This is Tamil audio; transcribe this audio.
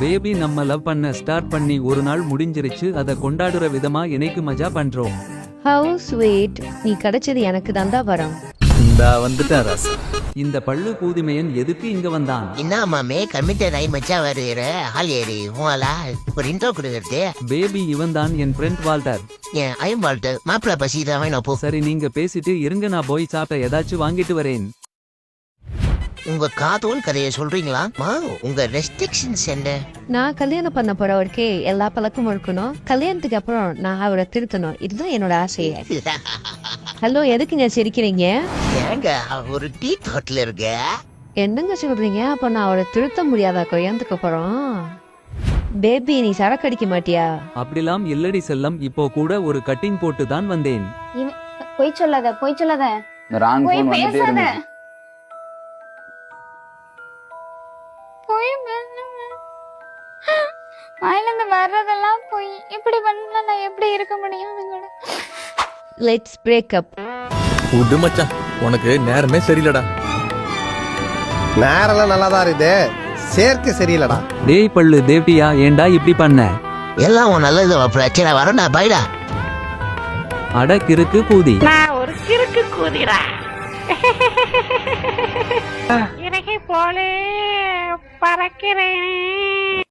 பேபி நம்ம லவ் பண்ண ஸ்டார்ட் பண்ணி ஒரு நாள் முடிஞ்சிருச்சு. அத கொண்டாடுற விதமா எனக்கு மஜா பண்றோம். How sweet. நீ கிடைச்சது எனக்கு தாண்டா வரம். இந்தா வந்துட்டேன் ராசா. இந்த பள்ளு பூதிமையன் எதுக்கு இங்க வந்தான்? என்ன மாமே கமிட்டட் ஆகி மச்சா வருகிற ஆள் ஏறி உங்களா ஒரு இன்ட்ரோ கொடுக்கறது. பேபி இவன் தான் என் ஃப்ரெண்ட் வால்டர். ஏன் ஐம் வால்டர் மாப்பிள்ள பசிதான் வேணும் போ. சரி நீங்க பேசிட்டு இருங்க, நான் போய் சாப்பிட்ட ஏதாச்சும் வாங்கிட்டு வரேன். உங்க காதோல் கதையை சொல்றீங்களா? உங்க ரெஸ்ட்ரிக்ஷன்ஸ் என்ன? நான் கல்யாணம் பண்ண போறவருக்கே எல்லா பழக்கமும் இருக்கணும். கல்யாணத்துக்கு அப்புறம் நான் அவரை திருத்தணும். இதுதான் என்னோட ஆசையே. ஹலோ, எதுக்குங்க சிரிக்கிறீங்க? ஏங்க ஒரு டீ ஹோட்டல் இருக்கு. என்னங்க சொல்றீங்க? அப்ப நான் அவரை திருத்த முடியாதா கல்யாணத்துக்கு அப்புறம்? பேபி, நீ சரக்கு அடிக்க மாட்டியா? அப்படிலாம் இல்லடி செல்லம், இப்போ கூட ஒரு கட்டிங் போட்டு தான் வந்தேன். பொய் சொல்லாத ராங் போய் ஃபோன் வந்துட்டே பேசாத. இருந்துச்சு. வாயிலிருந்து வர்றதெல்லாம் போய் இப்படி பண்ணா நான் எப்படி இருக்க முடியும் அவங்களோட? Let's break up. விடு மச்சான், உனக்கு நேரமே சரியில்லடா. நேரெல்லாம் நல்லாதான் இருக்குது, சேர்க்கை சரியில்லடா. டேய் பள்ளு தேவ்டியா, ஏண்டா இப்படி பண்ண? எல்லாம் உன் நல்லது பிரச்சனை வரண்டா பைடா. அட கிறுக்கு கூதி. நான் ஒரு கிறுக்கு கூதிரா. இறகை போலே பறக்கிறேன்.